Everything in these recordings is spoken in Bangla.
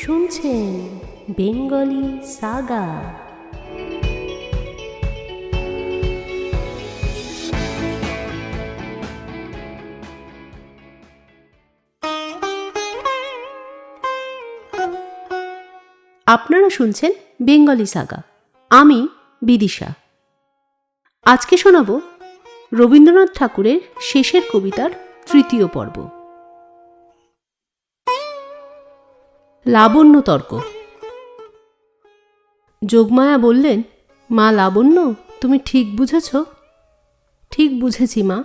শুনছেন বেঙ্গলি সাগা। আপনারা শুনছেন বেঙ্গলি সাগা। আমি বিদিশা। আজকে শোনাব রবীন্দ্রনাথ ঠাকুরের শেষের কবিতার তৃতীয় পর্ব, লাবণ্য তর্ক। যোগমায়া বললেন, মা লাবণ্য, তুমি ঠিক বুঝেছ? ঠিক বুঝেছি মা।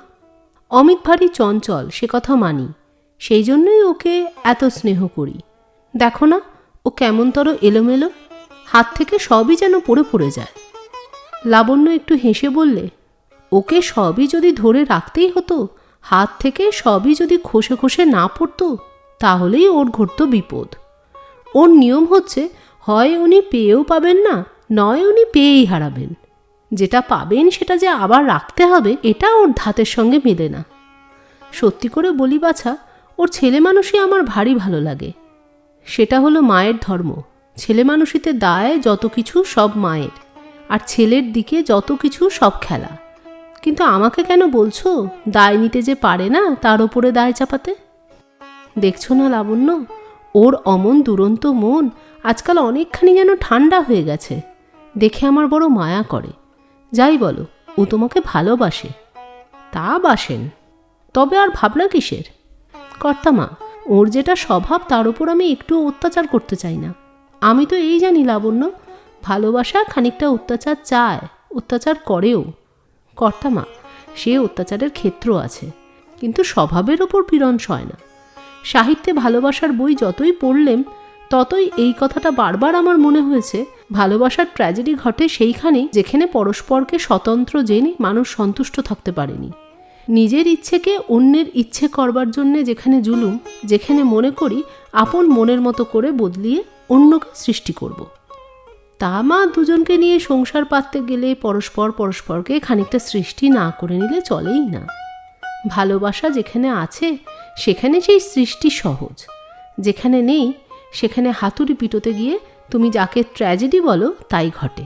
অমিত ভারী চঞ্চল, সে কথা মানি, সেই জন্যই ওকে এত স্নেহ করি। দেখো না, ও কেমনতর এলোমেলো, হাত থেকে সবই যেন পড়ে পড়ে যায়। লাবণ্য একটু হেসে বললে, ওকে সবই যদি ধরে রাখতেই হতো, হাত থেকে সবই যদি খসে খসে না পড়তো, তাহলেই ওর ঘটত বিপদ। ওর নিয়ম হচ্ছে, হয় উনি পেয়েও পাবেন না, নয় উনি পেয়েই হারাবেন। যেটা পাবেন সেটা যে আবার রাখতে হবে, এটা ওর ধাতের সঙ্গে মেলে না। সত্যি করে বলি বাছা, ওর ছেলে মানুষই আমার ভারী ভালো লাগে। সেটা হলো মায়ের ধর্ম। ছেলে মানুষিতে দায় যত কিছু সব মায়ের, আর ছেলের দিকে যত কিছু সব খেলা। কিন্তু আমাকে কেন বলছো দায় নিতে যে পারে না তার ওপরে দায় চাপাতে? দেখছো না লাবণ্য, ওর অমন দুরন্ত মন আজকাল অনেকখানি যেন ঠান্ডা হয়ে গেছে। দেখে আমার বড় মায়া করে। যাই বলো, ও তোমাকে ভালোবাসে। তা বাসেন, তবে আর ভাবনা কিসের? কর্তামা, ওর যেটা স্বভাব তার উপর আমি একটু অত্যাচার করতে চাই না। আমি তো এই জানি লাবণ্য, ভালোবাসা খানিকটা অত্যাচার চায়, অত্যাচার করেও। কর্তামা, সে অত্যাচারের ক্ষেত্র আছে, কিন্তু স্বভাবের ওপর পীড়ন সয় না। সাহিত্যে ভালোবাসার বই যতই পড়লেম, ততই এই কথাটা বারবার আমার মনে হয়েছে, ভালোবাসার ট্র্যাজেডি ঘটে সেইখানেই যেখানে পরস্পরকে স্বতন্ত্র জেনে মানুষ সন্তুষ্ট থাকতে পারেনি। নিজের ইচ্ছেকে অন্যের ইচ্ছে করবার জন্যে যেখানে জুলুম, যেখানে মনে করি আপন মনের মতো করে বদলিয়ে অন্যকে সৃষ্টি করব। তা মা, দুজনকে নিয়ে সংসার পাততে গেলে পরস্পরকে খানিকটা সৃষ্টি না করে নিলে চলেই না। ভালোবাসা যেখানে আছে সেখানে সেই সৃষ্টি সহজ, যেখানে নেই সেখানে হাতুড়ি পিটোতে গিয়ে তুমি যাকে ট্র্যাজেডি বলো তাই ঘটে।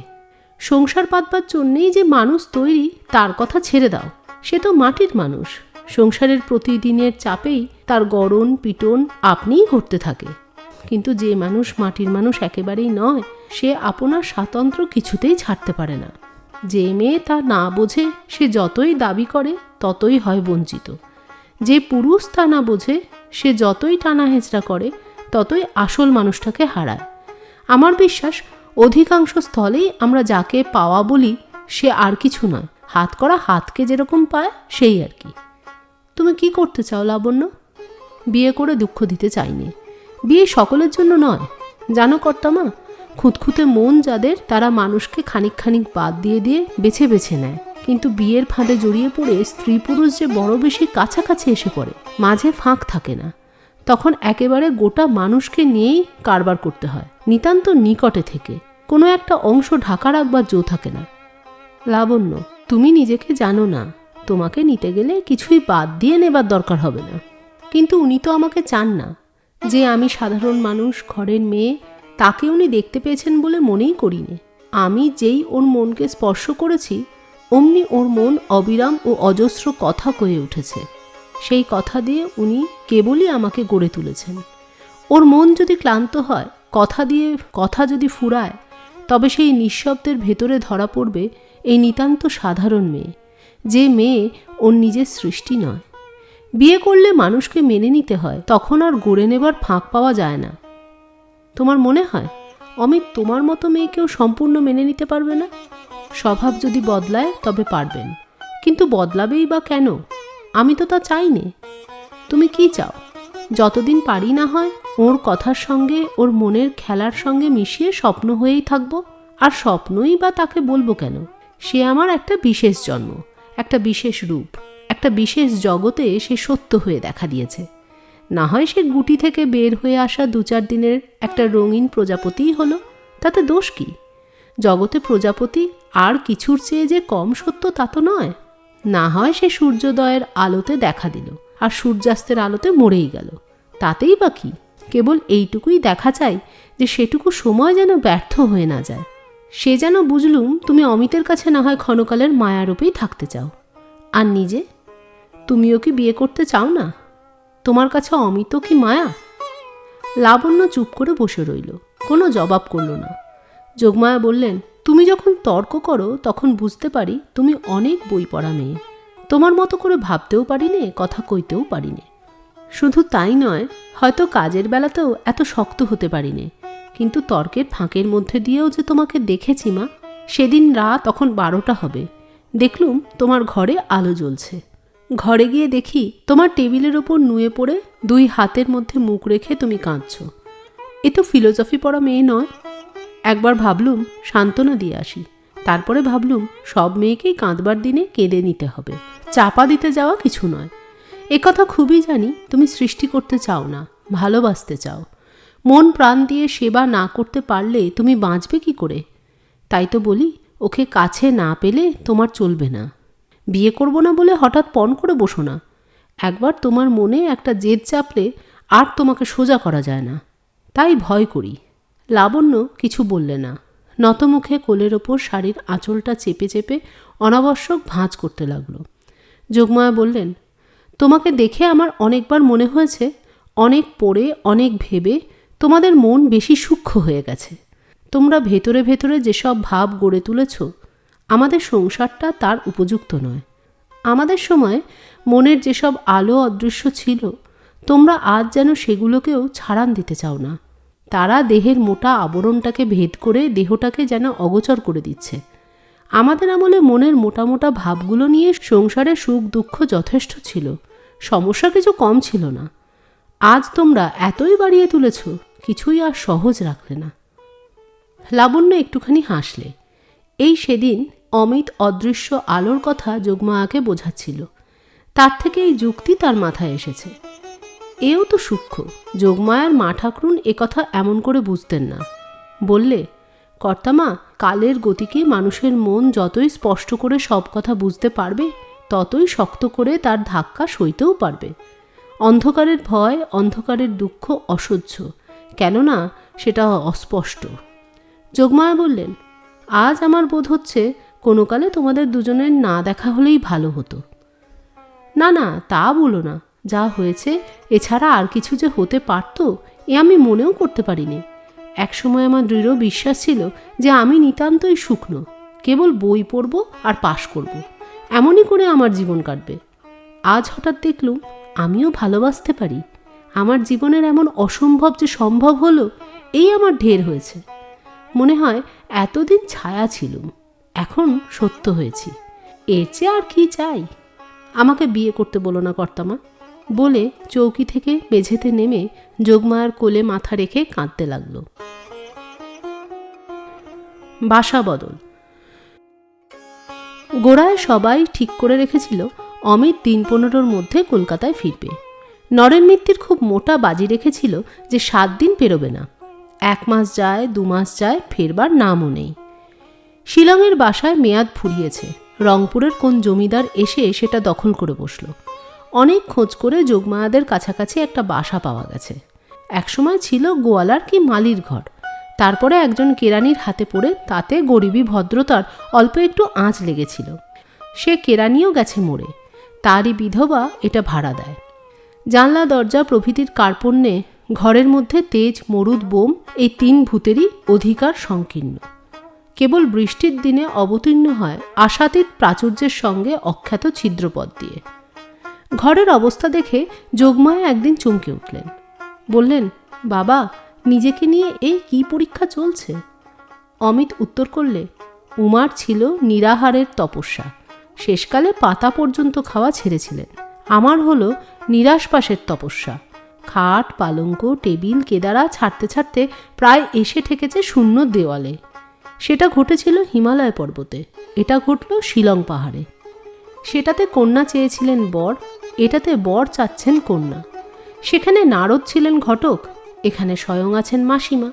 সংসার পাতবার জন্যেই যে মানুষ তৈরি তার কথা ছেড়ে দাও, সে তো মাটির মানুষ। সংসারের প্রতিদিনের চাপেই তার গড়ন পিটন আপনিই ঘটতে থাকে। কিন্তু যে মানুষ মাটির মানুষ একেবারেই নয়, সে আপনার স্বাতন্ত্র্য কিছুতেই ছাড়তে পারে না। যে মেয়ে তা না বোঝে, সে যতই দাবি করে ততই হয় বঞ্চিত। যে পুরুষ তা না বোঝে, সে যতই টানা হেঁচড়া করে ততই আসল মানুষটাকে হারায়। আমার বিশ্বাস, অধিকাংশ স্থলেই আমরা যাকে পাওয়া বলি সে আর কিছু নয়, হাত করা হাতকে যেরকম পায় সেই আর কি। তুমি কি করতে চাও লাবণ্য? বিয়ে করে দুঃখ দিতে চাইনি। বিয়ে সকলের জন্য নয়, জানো কর্তামা, খুঁতখুঁতে মন যাদের, তারা মানুষকে খানিক খানিক বাদ দিয়ে দিয়ে বেছে বেছে নেয়। কিন্তু বিয়ের ফাঁদে জড়িয়ে পড়ে স্ত্রী পুরুষ যে বড় বেশি কাছাকাছি এসে পড়ে, মাঝে ফাঁক থাকে না, তখন একেবারে গোটা মানুষকে নিয়েই কারবার করতে হয়, নিতান্ত নিকটে থেকে। কোনো একটা অংশ ঢাকা রাখবার জো থাকে না। লাবণ্য, তুমি নিজেকে জানো না, তোমাকে নিতে গেলে কিছুই বাদ দিয়ে নেবার দরকার হবে না। কিন্তু উনি তো আমাকে চান না। যে আমি সাধারণ মানুষ, ঘরের মেয়ে, তাকে উনি দেখতে পেয়েছেন বলে মনেই করিনি। আমি যেই ওর মনকে স্পর্শ করেছি, অমনি ওর মন অবিরাম ও অজস্র কথা কয়ে উঠেছে। সেই কথা দিয়ে উনি কেবলই আমাকে গড়ে তুলেছেন। ওর মন যদি ক্লান্ত হয়, কথা যদি ফুরায়, তবে সেই নিঃশব্দের ভেতরে ধরা পড়বে এই নিতান্ত সাধারণ মেয়ে, যে মেয়ে ওর নিজের সৃষ্টি নয়। বিয়ে করলে মানুষকে মেনে নিতে হয়, তখন আর গড়ে নেবার ফাঁক পাওয়া যায় না। তোমার মনে হয় অমিত তোমার মতো মেয়েকেও সম্পূর্ণ মেনে নিতে পারবে না? স্বভাব যদি বদলায় তবে পারবেন, কিন্তু বদলাবেই বা কেন? আমি তো তা চাইনি। তুমি কি চাও? যতদিন পারি না হয় ওর কথার সঙ্গে, ওর মনের খেলার সঙ্গে মিশিয়ে স্বপ্ন হয়েই থাকবো। আর স্বপ্নই বা তাকে বলবো কেন? সে আমার একটা বিশেষ জন্ম, একটা বিশেষ রূপ, একটা বিশেষ জগতে সে সত্য হয়ে দেখা দিয়েছে। না হয় সে গুটি থেকে বের হয়ে আসা 2-4 দিনের একটা রঙিন প্রজাপতিই হলো, তাতে দোষ কি? জগতে প্রজাপতি আর কিছুর চেয়ে যে কম সত্য তা তো নয়। না হয় সে সূর্যোদয়ের আলোতে দেখা দিল আর সূর্যাস্তের আলোতে মরেই গেল, তাতেই বা কি? কেবল এইটুকুই দেখা চাই যে সেটুকু সময় যেন ব্যর্থ হয়ে না যায়। সে যেন বুঝলুম তুমি অমিতের কাছে না হয় ক্ষণকালের মায়ারূপেই থাকতে চাও। আর নিজে তুমিও কি বিয়ে করতে চাও না? তোমার কাছে অমিত কি মায়া? লাবণ্য চুপ করে বসে রইল, কোনো জবাব করল না। যোগমায়া বললেন, তুমি যখন তর্ক করো তখন বুঝতে পারি তুমি অনেক বই পড়া মেয়ে। তোমার মতো করে ভাবতেও পারি নে, কথা কইতেও পারি নে। শুধু তাই নয়, হয়তো কাজের বেলাতেও এত শক্ত হতে পারি নে, কিন্তু তর্কের ফাঁকের মধ্যে দিয়েও যে তোমাকে দেখেছি মা। সেদিন রাত তখন 12টা হবে, দেখলুম তোমার ঘরে আলো জ্বলছে। ঘরে গিয়ে দেখি তোমার টেবিলের ওপর নুয়ে পড়ে 2 হাতের মধ্যে মুখ রেখে তুমি কাঁদছ। এ তো ফিলোসফি পড়া মেয়ে নয়। একবার ভাবলুম সান্ত্বনা দিয়ে আসি, তারপরে ভাবলুম সব মেয়েকেই কাঁদবার দিনে কেঁদে নিতে হবে, চাপা দিতে যাওয়া কিছু নয়। একথা খুবই জানি তুমি সৃষ্টি করতে চাও না, ভালোবাসতে চাও। মন প্রাণ দিয়ে সেবা না করতে পারলে তুমি বাঁচবে কি করে? তাই তো বলি, ওকে কাছে না পেলে তোমার চলবে না। বিয়ে করব না বলে হঠাৎ পণ করে বসো না। একবার তোমার মনে একটা জেদ চাপলে আর তোমাকে সোজা করা যায় না, তাই ভয় করি। লাবণ্য কিছু বললে না, নতমুখে কোলের ওপর শাড়ির আঁচলটা চেপে চেপে অনাবশ্যক ভাঁজ করতে লাগলো। যোগমায়া বললেন, তোমাকে দেখে আমার অনেকবার মনে হয়েছে, অনেক পড়ে অনেক ভেবে তোমাদের মন বেশি সূক্ষ্ম হয়ে গেছে। তোমরা ভেতরে ভেতরে যেসব ভাব গড়ে তুলেছ, আমাদের সংসারটা তার উপযুক্ত নয়। আমাদের সময় মনের যেসব আলো অদৃশ্য ছিল, তোমরা আজ যেন সেগুলোকেও ছাড়ান দিতে চাও না। তারা দেহের মোটা আবরণটাকে ভেদ করে দেহটাকে যেন অগোচর করে দিচ্ছে। আমাদের আমলে মনের মোটা মোটা ভাবগুলো নিয়ে সংসারে সুখ দুঃখ যথেষ্ট ছিল, সমস্যা কিছু কম ছিল না। আজ তোমরা এতই বাড়িয়ে তুলেছ, কিছুই আর সহজ রাখলে না। লাবণ্য একটুখানি হাসলে। এই সেদিন অমিত অদৃশ্য আলোর কথা যোগমায়াকে বোঝাচ্ছিল, তার থেকে এই যুক্তি তার মাথায় এসেছে। এও তো সূক্ষ্ম। যোগমায়ার মা ঠাকরুন একথা এমন করে বুঝতেন না। বললে, কর্তামা, কালের গতিকে মানুষের মন যতই স্পষ্ট করে সব কথা বুঝতে পারবে, ততই শক্ত করে তার ধাক্কা সইতেও পারবে। অন্ধকারের ভয়, অন্ধকারের দুঃখ অসহ্য, কেননা সেটা অস্পষ্ট। যোগমায়া বললেন, আজ আমার বোধ হচ্ছে কোনো কালে তোমাদের দুজনের না দেখা হলেই ভালো হতো। না না, তা বলো না। যা হয়েছে, এছাড়া আর কিছু যে হতে পারত এ আমি মনেও করতে পারিনি। একসময় আমার দৃঢ় বিশ্বাস ছিল যে আমি নিতান্তই শুকনো, কেবল বই পড়ব আর পাশ করব, এমনই করে আমার জীবন কাটবে। আজ হঠাৎ দেখলুম আমিও ভালোবাসতে পারি। আমার জীবনের এমন অসম্ভব যে সম্ভব হলো, এই আমার ঢের হয়েছে। মনে হয় এতদিন ছায়া ছিলুম, এখন সত্য হয়েছি। এর চেয়ে আর কি চাই? আমাকে বিয়ে করতে বলো না কর্তামা, বলে চৌকি থেকে মেঝেতে নেমে যোগমায়ার কোলে মাথা রেখে কাঁদতে লাগল। বাসা বদল। গোড়ায় সবাই ঠিক করে রেখেছিল অমিত দিন 15-র মধ্যে কলকাতায় ফিরবে। নরেন মিত্তির খুব মোটা বাজি রেখেছিল যে 7 দিন পেরোবে না। 1 মাস যায়, 2 মাস যায়, ফেরবার নামও নেই। শিলংয়ের বাসায় মেয়াদ ফুরিয়েছে। রংপুরের কোন জমিদার এসে সেটা দখল করে বসল। অনেক খোঁজ করে যোগমায়াদের কাছাকাছি একটা বাসা পাওয়া গেছে। একসময় ছিল গোয়ালার কি মালির ঘর, তারপরে একজন কেরানির হাতে পড়ে তাতে গরিবী ভদ্রতার অল্প একটু আঁচ লেগেছিল। সে কেরানিও গেছে মরে, তারই বিধবা এটা ভাড়া দেয়। জানলা দরজা প্রভৃতির কার্পণ্যে ঘরের মধ্যে তেজ, মরুদ, বোম, এই 3 ভূতেরই অধিকার সংকীর্ণ। কেবল বৃষ্টির দিনে অবতীর্ণ হয় আশাতীত প্রাচুর্যের সঙ্গে অখ্যাত ছিদ্রপথ দিয়ে। ঘরের অবস্থা দেখে যোগমায়া একদিন চমকে উঠলেন। বললেন, বাবা, নিজেকে নিয়ে এই কি পরীক্ষা চলছে? অমিত উত্তর করলে, উমার ছিল নিরাহারের তপস্যা, শেষকালে পাতা পর্যন্ত খাওয়া ছেড়েছিলেন। আমার হলো নিরাশ্বাসের তপস্যা, খাট, পালঙ্ক, টেবিল, কেদারা ছাড়তে ছাড়তে প্রায় এসে ঠেকেছে শূন্য দেওয়ালে। সেটা ঘটেছিল হিমালয় পর্বতে, এটা ঘটল শিলং পাহাড়ে। সেটাতে কন্যা চেয়েছিলেন বর, এটাতে বর চাচ্ছেন কন্যা। সেখানে নারদ ছিলেন ঘটক, এখানে স্বয়ং আছেন মাসিমা।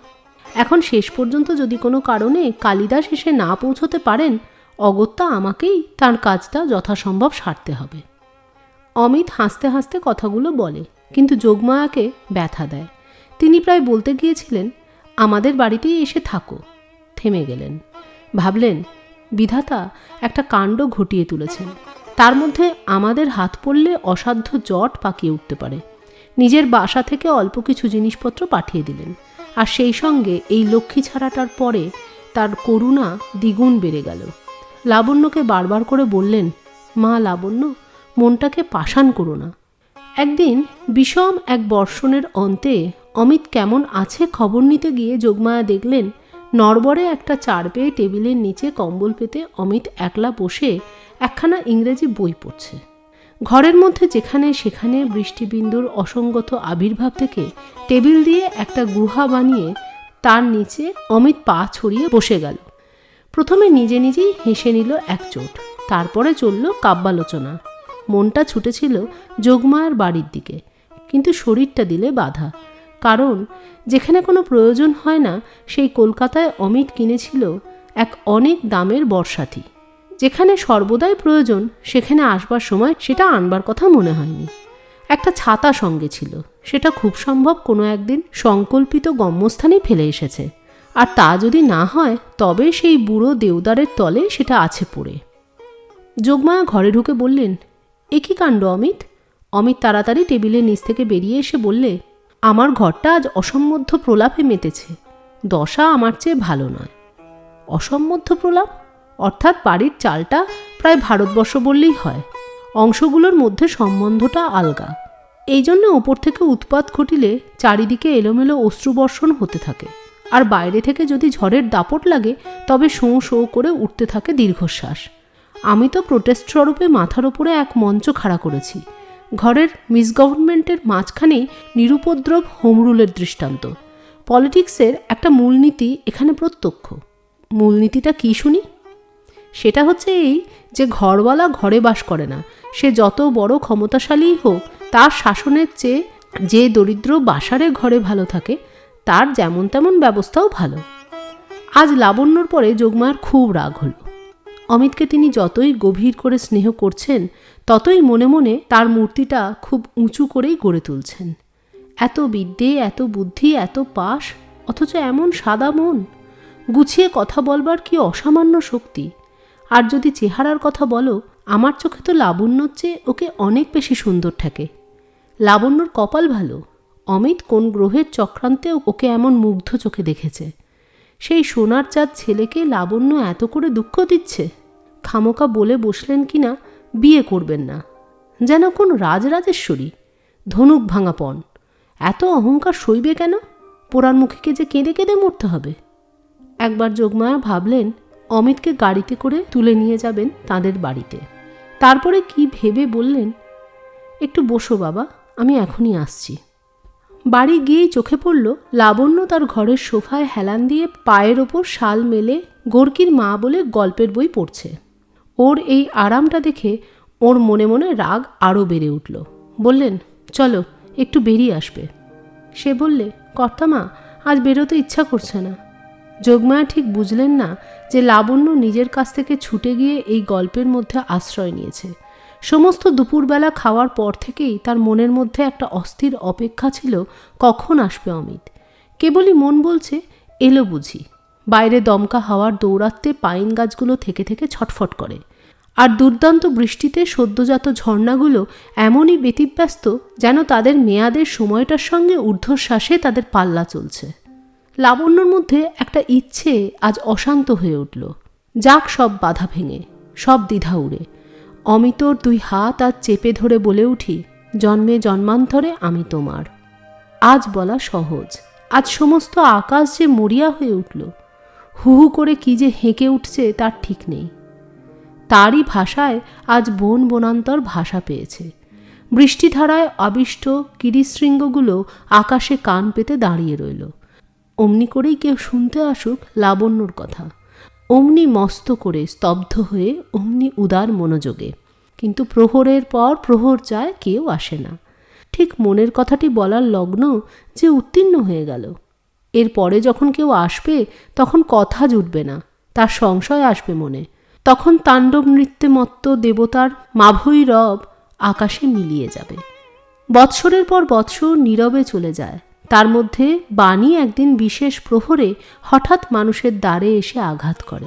এখন শেষ পর্যন্ত যদি কোনো কারণে কালিদাস এসে না পৌঁছতে পারেন, অগত্যা আমাকেই তার কাজটা যথাসম্ভব সারতে হবে। অমিত হাসতে হাসতে কথাগুলো বলে, কিন্তু যোগমায়াকে ব্যথা দেয়। তিনি প্রায় বলতে গিয়েছিলেন, আমাদের বাড়িতেই এসে থাকো। থেমে গেলেন। ভাবলেন, বিধাতা একটা কাণ্ড ঘটিয়ে তুলেছেন। তার মধ্যে আমাদের হাত পড়লে অসাধ্য জট পাকিয়ে উঠতে পারে। নিজের বাসা থেকে অল্প কিছু জিনিসপত্র পাঠিয়ে দিলেন, আর সেই সঙ্গে এই লক্ষ্মী ছাড়াটার পরে তার করুণা দ্বিগুণ বেড়ে গেল। লাবণ্যকে বারবার করে বললেন, মা লাবণ্য, মনটাকে পাষাণ করো না। একদিন বিষম এক বর্ষণের অন্তে অমিত কেমন আছে খবর নিতে গিয়ে যোগমায়া দেখলেন, নড়বড়ে একটা চার পেয়ে টেবিলের নিচে কম্বল পেতে অমিত একলা বসে একখানা ইংরেজি বই পড়ছে। ঘরের মধ্যে যেখানে সেখানে বৃষ্টিবিন্দুর অসঙ্গত আবির্ভাব থেকে টেবিল দিয়ে একটা গুহা বানিয়ে তার নিচে অমিত পা ছড়িয়ে বসে গেল। প্রথমে নিজে নিজেই হেসে নিল এক চোট, তারপরে চলল কাব্যালোচনা। মনটা ছুটেছিল যোগমায়ার বাড়ির দিকে, কিন্তু শরীরটা দিলে বাধা। কারণ যেখানে কোনো প্রয়োজন হয় না সেই কলকাতায় অমিত কিনেছিল এক অনেক দামের বর্ষাতি। যেখানে সর্বদাই প্রয়োজন সেখানে আসবার সময় সেটা আনবার কথা মনে হয়নি। একটা ছাতা সঙ্গে ছিল, সেটা খুব সম্ভব কোনো একদিন সংকল্পিত গম্যস্থানেই ফেলে এসেছে, আর তা যদি না হয় তবে সেই বুড়ো দেওদারের তলে সেটা আছে পড়ে। যোগমায়া ঘরে ঢুকে বললেন, এ কী কাণ্ড অমিত? অমিত তাড়াতাড়ি টেবিলের নিচ থেকে বেরিয়ে এসে বললে, আমার ঘরটা আজ অসম্বদ্ধ প্রলাপে মেতেছে। দশা আমার চেয়ে ভালো নয়। অসম্বদ্ধ প্রলাপ অর্থাৎ বাড়ির চালটা প্রায় ভারতবর্ষ বললেই হয়, অংশগুলোর মধ্যে সম্বন্ধটা আলগা। এই জন্য ওপর থেকে উৎপাত ঘটিলে চারিদিকে এলোমেলো অশ্রুবর্ষণ হতে থাকে, আর বাইরে থেকে যদি ঝড়ের দাপট লাগে তবে শোঁ শোঁ করে উঠতে থাকে দীর্ঘশ্বাস। আমি তো প্রোটেস্ট স্বরূপে মাথার ওপরে এক মঞ্চ খাড়া করেছি। ঘরের মিসগভর্নমেন্টের মাঝখানেই নিরুপদ্রব হোমরুলের দৃষ্টান্ত। পলিটিক্সের একটা মূলনীতি এখানে প্রত্যক্ষ। মূলনীতিটা কী শুনি? সেটা হচ্ছে এই যে ঘরওয়ালা ঘরে বাস করে না, সে যত বড় ক্ষমতাশালীই হোক, তার শাসনের চেয়ে যে দরিদ্র বাসারে ঘরে ভালো থাকে তার যেমন তেমন ব্যবস্থাও ভালো। আজ লাবণ্যর পরে যোগমায়ার খুব রাগ হলো। অমিতকে তিনি যতই গভীর করে স্নেহ করছেন ততই মনে মনে তার মূর্তিটা খুব উঁচু করেই গড়ে তুলছেন। এত বিদ্যে, এত বুদ্ধি, এত পাশ, অথচ এমন সাদা মন। গুছিয়ে কথা বলবার কি অসামান্য শক্তি। আর যদি চেহারার কথা বলো, আমার চোখে তো লাবণ্যর চেয়ে ওকে অনেক বেশি সুন্দর ঠেকে। লাবণ্যর কপাল ভালো, অমিত কোন গ্রহের চক্রান্তে ওকে এমন মুগ্ধ চোখে দেখেছে। সেই সোনার চাঁদ ছেলেকে লাবণ্য এত করে দুঃখ দিচ্ছে। খামোকা বলে বসলেন কিনা বিয়ে করবেন না, যেন কোন রাজরাজেশ্বরী, ধনুক ভাঙাপন। এত অহংকার সইবে কেন? পোড়ার মুখীকে যে কেঁদে কেঁদে মরতে হবে। একবার যোগমায়া ভাবলেন অমিতকে গাড়িতে করে তুলে নিয়ে যাবেন তাদের বাড়িতে। তারপরে কি ভেবে বললেন, একটু বসো বাবা, আমি এখনই আসছি। বাড়ি গিয়েই চোখে পড়ল লাবণ্য তার ঘরের সোফায় হেলান দিয়ে পায়ের ওপর শাল মেলে গোর্কির মা বলে গল্পের বই পড়ছে। ওর এই আরামটা দেখে ওর মনে মনে রাগ আরও বেড়ে উঠল। বললেন, চলো একটু বেরিয়ে আসবে। সে বললে, কর্তামা, আজ বেরোতে ইচ্ছা করছে না। যোগমায়া ঠিক বুঝলেন না যে লাবণ্য নিজের কাছ থেকে ছুটে গিয়ে এই গল্পের মধ্যে আশ্রয় নিয়েছে। সমস্ত দুপুরবেলা খাওয়ার পর থেকেই তার মনের মধ্যে একটা অস্থির অপেক্ষা ছিল কখন আসবে অমিত। কেবলই মন বলছে, এলো বুঝি। বাইরে দমকা হাওয়ার দৌরাত্মে পাইন গাছগুলো থেকে থেকে ছটফট করে, আর দুর্দান্ত বৃষ্টিতে সদ্যজাত ঝর্ণাগুলো এমনই ব্যতিব্যস্ত যেন তাদের মেয়াদের সময়টার সঙ্গে ঊর্ধ্বশ্বাসে তাদের পাল্লা চলছে। লাবণ্যর মধ্যে একটা ইচ্ছে আজ অশান্ত হয়ে উঠল। যাক সব বাধা ভেঙে, সব দ্বিধা উড়ে। অমিতর দুই হাত আজ চেপে ধরে বলে উঠি, জন্মে জন্মান্তরে আমি তোমার। আজ বলা সহজ, আজ সমস্ত আকাশ যে মরিয়া হয়ে উঠল। হু হু করে কি যে হেঁকে উঠছে তার ঠিক নেই। তারই ভাষায় আজ বন বনান্তর ভাষা পেয়েছে। বৃষ্টিধারায় আবিষ্ট কিরিশৃঙ্গগুলো আকাশে কান পেতে দাঁড়িয়ে রইল। অমনি করেই কেউ শুনতে আসুক লাবণ্যর কথা, অমনি মস্ত করে স্তব্ধ হয়ে, অমনি উদার মনোযোগে। কিন্তু প্রহরের পর প্রহর যায়, কেউ আসে না। ঠিক মনের কথাটি বলার লগ্ন যে উত্তীর্ণ হয়ে গেল। এরপরে যখন কেউ আসবে তখন কথা জুটবে না, তার সংশয় আসবে মনে। তখন তাণ্ডব নৃত্যে মত্ত দেবতার মাভৈ রব আকাশে মিলিয়ে যাবে। বৎসরের পর বৎসর নীরবে চলে যায়, তার মধ্যে বাণী একদিন বিশেষ প্রহরে হঠাৎ মানুষের দ্বারে এসে আঘাত করে।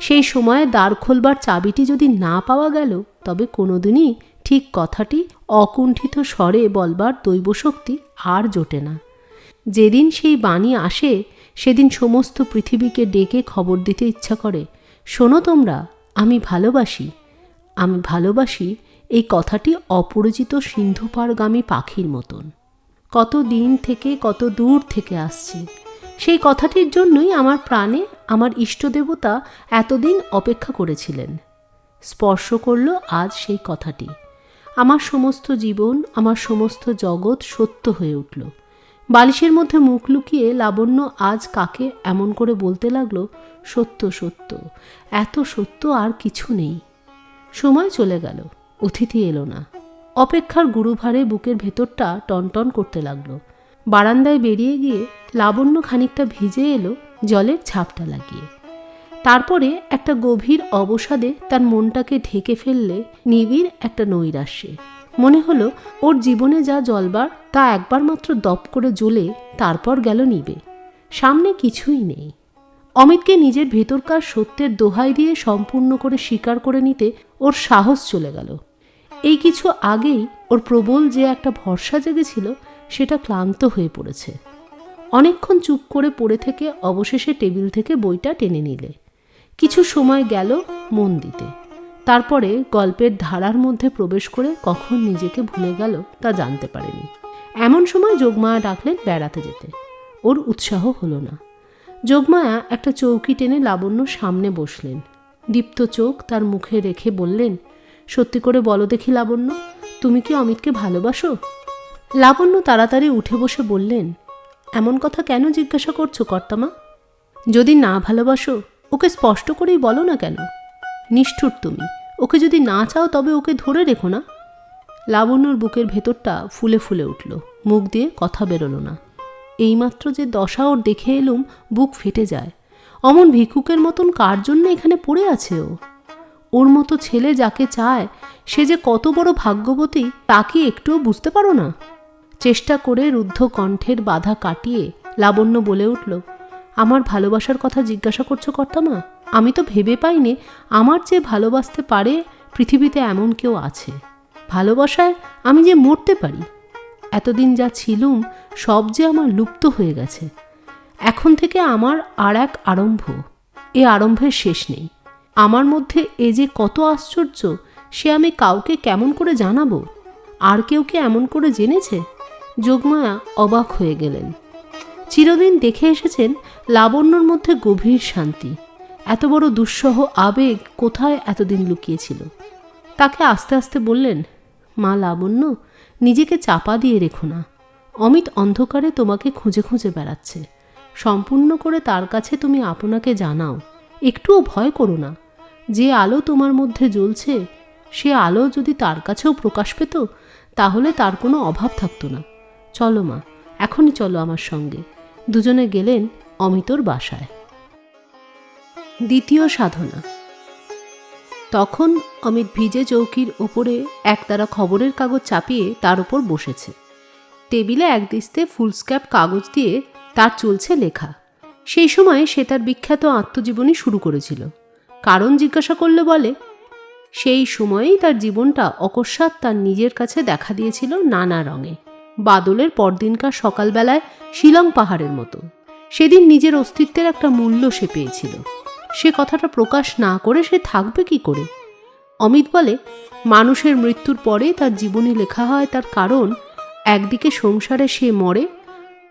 সেই সময়ে দ্বার খোলবার চাবিটি যদি না পাওয়া গেল, তবে কোনোদিনই ঠিক কথাটি অকুণ্ঠিত স্বরে বলবার দৈবশক্তি আর জোটে না। যেদিন সেই বাণী আসে, সেদিন সমস্ত পৃথিবীকে ডেকে খবর দিতে ইচ্ছা করে, শোনো তোমরা, আমি ভালোবাসি, আমি ভালোবাসি। এই কথাটি অপরিচিত সিন্ধুপারগামী পাখির মতন কত দিন থেকে, কত দূর থেকে আসছে। সেই কথাটির জন্যই আমার প্রাণে আমার ইষ্টদেবতা এতদিন অপেক্ষা করেছিলেন। স্পর্শ করল আজ সেই কথাটি। আমার সমস্ত জীবন, আমার সমস্ত জগৎ সত্য হয়ে উঠল। বালিশের মধ্যে মুখ লুকিয়ে লাবণ্য আজ কাকে এমন করে বলতে লাগলো, সত্য সত্য, এত সত্য আর কিছু নেই। সময় চলে গেল, অতিথি এলো না। অপেক্ষার গুরুভারে বুকের ভেতরটা টনটন করতে লাগলো। বারান্দায় বেরিয়ে গিয়ে লাবণ্য খানিকটা ভিজে এলো জলের ঝাপটা লাগিয়ে। তারপরে একটা গভীর অবসাদে তার মনটাকে ঢেকে ফেললে নিবিড় একটা নৈরাশ্যে। মনে হলো ওর জীবনে যা জ্বলবার তা একবার মাত্র দপ করে জ্বলে তারপর গেল নিবে। সামনে কিছুই নেই। অমিতকে নিজের ভেতরকার সত্যের দোহাই দিয়ে সম্পূর্ণ করে স্বীকার করে নিতে ওর সাহস চলে গেল। এই কিছু আগেই ওর প্রবল যে একটা ভরসা জেগেছিল, সেটা ক্লান্ত হয়ে পড়েছে। অনেকক্ষণ চুপ করে পড়ে থেকে অবশেষে টেবিল থেকে বইটা টেনে নিলে। কিছু সময় গেল মন দিতে। তারপরে গল্পের ধারার মধ্যে প্রবেশ করে কখন নিজেকে ভুলে গেল তা জানতে পারেনি। এমন সময় যোগমায়া ডাকলেন বেড়াতে যেতে। ওর উৎসাহ হলো না। যোগমায়া একটা চৌকি টেনে লাবণ্যর সামনে বসলেন। দীপ্ত চোখ তার মুখে রেখে বললেন, সত্যি করে বলো দেখি লাবণ্য, তুমি কি অমিতকে ভালোবাসো? লাবণ্য তাড়াতাড়ি উঠে বসে বললেন, এমন কথা কেন জিজ্ঞাসা করছো কর্তামা? যদি না ভালোবাসো ওকে স্পষ্ট করেই বলো না কেন? নিষ্ঠুর তুমি। ওকে যদি না চাও তবে ওকে ধরে রেখো না। লাবণ্যর বুকের ভেতরটা ফুলে ফুলে উঠল, মুখ দিয়ে কথা বেরোলো না। এইমাত্র যে দশা ওর দেখে এলুম, বুক ফেটে যায়। অমন ভিক্ষুকের মতন কার জন্য এখানে পড়ে আছে ও? ওর মতো ছেলে যাকে চায়, সে যে কত বড় ভাগ্যবতী তা কি একটুও বুঝতে পারো না? চেষ্টা করে রুদ্ধ কণ্ঠের বাধা কাটিয়ে লাবণ্য বলে উঠল, আমার ভালোবাসার কথা জিজ্ঞাসা করছো কর্তামা? আমি তো ভেবে পাইনি আমার যে ভালোবাসতে পারে পৃথিবীতে এমন কেউ আছে। ভালোবাসায় আমি যে মরতে পারি। এতদিন যা ছিলুম সব যে আমার লুপ্ত হয়ে গেছে। এখন থেকে আমার আর এক আরম্ভ। এ আরম্ভের শেষ নেই। আমার মধ্যে এ যে কত আশ্চর্য, সে আমি কাউকে কেমন করে জানাবো? আর কেউ কি এমন করে জেনেছে? যোগমায়া অবাক হয়ে গেলেন। চিরদিন দেখে এসেছেন লাবণ্যর মধ্যে গভীর শান্তি। এত বড় দুঃসহ আবেগ কোথায় এতদিন লুকিয়েছিল? তাকে আস্তে আস্তে বললেন, মা লাবণ্য, নিজেকে চাপা দিয়ে রেখো না। অমিত অন্ধকারে তোমাকে খুঁজে খুঁজে বেড়াচ্ছে। সম্পূর্ণ করে তার কাছে তুমি আপনাকে জানাও। একটুও ভয় করো না। যে আলো তোমার মধ্যে জ্বলছে, সে আলো যদি তার কাছেও প্রকাশ পেত, তাহলে তার কোনো অভাব থাকতো না। চলো মা, এখনই চলো আমার সঙ্গে। দুজনে গেলেন অমিতর বাসায়। দ্বিতীয় সাধনা। তখন অমিত ভিজে চৌকির ওপরে একতারা খবরের কাগজ চাপিয়ে তার উপর বসেছে। টেবিলে একদিস্তে ফুলস্ক্যাপ কাগজ দিয়ে তার চলছে লেখা। সেই সময় সে তার বিখ্যাত আত্মজীবনী শুরু করেছিল। কারণ জিজ্ঞাসা করলে বলে, সেই সময়েই তার জীবনটা অকস্মাৎ তার নিজের কাছে দেখা দিয়েছিল নানা রঙে। বাদলের পরদিনকার সকালবেলায় শিলং পাহাড়ের মতো। সেদিন নিজের অস্তিত্বের একটা মূল্য সে পেয়েছিল। সে কথাটা প্রকাশ না করে সে থাকবে কি করে? অমিত বলে, মানুষের মৃত্যুর পরে তার জীবনী লেখা হয়, তার কারণ একদিকে সংসারে সে মরে,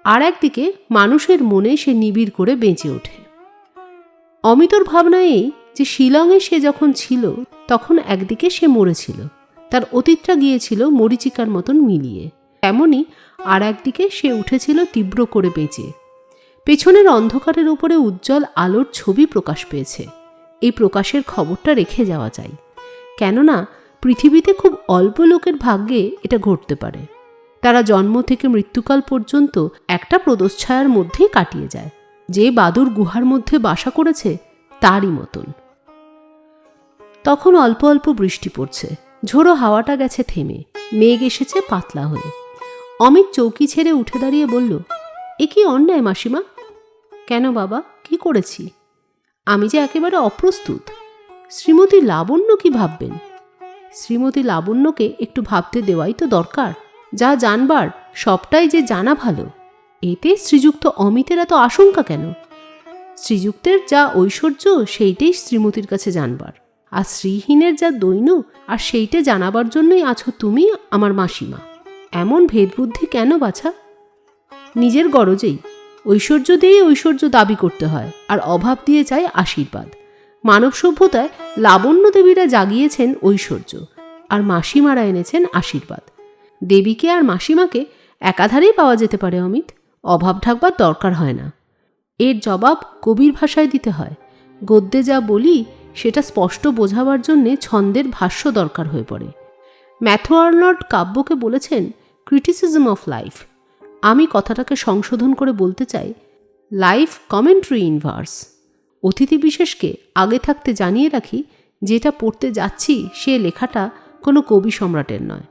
আর একদিকে মানুষের মনে সে নিবিড় করে বেঁচে ওঠে। অমিতর ভাবনা এই যে শিলংয়ে সে যখন ছিল তখন একদিকে সে মরেছিল, তার অতীতটা গিয়েছিল মরীচিকার মতন মিলিয়ে। তেমনি আর একদিকে সে উঠেছিল তীব্র করে বেঁচে। পেছনের অন্ধকারের উপরে উজ্জ্বল আলোর ছবি প্রকাশ পেয়েছে। এই প্রকাশের খবরটা রেখে যাওয়া চাই, কেননা পৃথিবীতে খুব অল্প লোকের ভাগ্যে এটা ঘটতে পারে। তারা জন্ম থেকে মৃত্যুকাল পর্যন্ত একটা প্রদোষছায়ার মধ্যেই কাটিয়ে যায়, যে বাদুর গুহার মধ্যে বাসা করেছে তারই মতন। তখন অল্প অল্প বৃষ্টি পড়ছে, ঝোড়ো হাওয়াটা গেছে থেমে, মেঘ এসেছে পাতলা হয়ে। অমিত চৌকি ছেড়ে উঠে দাঁড়িয়ে বলল, এ কি অন্যায় মাসিমা? কেন বাবা, কি করেছি? আমি যে একেবারে অপ্রস্তুত। শ্রীমতী লাবণ্য কি ভাববেন? শ্রীমতী লাবণ্যকে একটু ভাবতে দেওয়াই তো দরকার। যা জানবার সবটাই যে জানা ভালো। এতে শ্রীযুক্ত অমিতের এত আশঙ্কা কেন? শ্রীযুক্তের যা ঐশ্বর্য সেইটাই শ্রীমতীর কাছে জানবার, আর শ্রীহীনের যা দৈন্য আর সেইটা জানাবার জন্যই আছো তুমি আমার মাসিমা। এমন ভেদবুদ্ধি কেন বাছা? নিজের গরজেই ঐশ্বর্য দিয়ে ঐশ্বর্য দাবি করতে হয়, আর অভাব দিয়ে চায় আশীর্বাদ। মানব সভ্যতায় লাবণ্য দেবীরা জাগিয়েছেন ঐশ্বর্য, আর মাসিমারা এনেছেন আশীর্বাদ। দেবীকে আর মাসিমাকে একাধারেই পাওয়া যেতে পারে অমিত, অভাব ঢাকবার দরকার হয় না। এর জবাব কবির ভাষায় দিতে হয়। গদ্যে যা বলি সেটা স্পষ্ট বোঝাবার জন্যে ছন্দের ভাষ্য দরকার হয়ে পড়ে। ম্যাথু আর্নল্ড কাব্যকে বলেছেন ক্রিটিসিজম অফ লাইফ। আমি কথাটাকে সংশোধন করে বলতে চাই লাইফ কমেন্ট্রি ইন ভার্স। অতিথি বিশেষকে আগে থাকতে জানিয়ে রাখি, যেটা পড়তে যাচ্ছি সে লেখাটা কোনো কবি সম্রাটের নয়।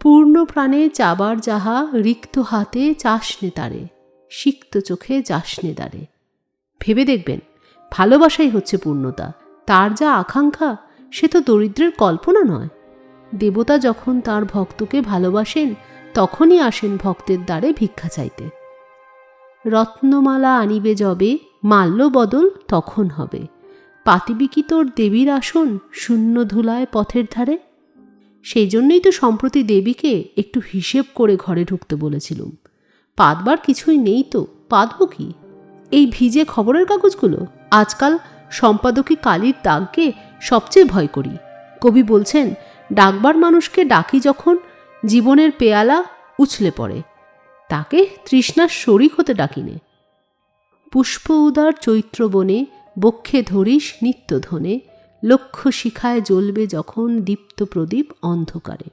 পূর্ণ প্রাণে চাবার যাহা, রিক্ত হাতে চাসনে তারে, সিক্ত চোখে যাসনে দ্বারে। ভেবে দেখবেন, ভালোবাসাই হচ্ছে পূর্ণতা। তার যা আকাঙ্ক্ষা সে তো দরিদ্রের কল্পনা নয়। দেবতা যখন তার ভক্তকে ভালোবাসেন তখনই আসেন ভক্তের দ্বারে ভিক্ষা চাইতে। রত্নমালা আনিবে যবে, মাল্য বদল তখন হবে। পাতিবি কি তোর দেবীর আসন, শূন্য ধুলায় পথের ধারে? সেই জন্যই তো সম্প্রতি দেবীকে একটু হিসেব করে ঘরে ঢুকতে বলেছিলুম। পাতবার কিছুই নেই তো পাতব কি? এই ভিজে খবরের কাগজগুলো। আজকাল সম্পাদকী কালির দাগকে সবচেয়ে ভয় করি। কবি বলছেন, ডাকবার মানুষকে ডাকি যখন জীবনের পেয়ালা উছলে পড়ে, তাকে তৃষ্ণার শরিক হতে ডাকিনে। পুষ্প উদার চৈত্র বনে, বক্ষে ধরিস নিত্যধনে, লক্ষ্য শিখায় জ্বলবে যখন দীপ্ত প্রদীপ অন্ধকারে।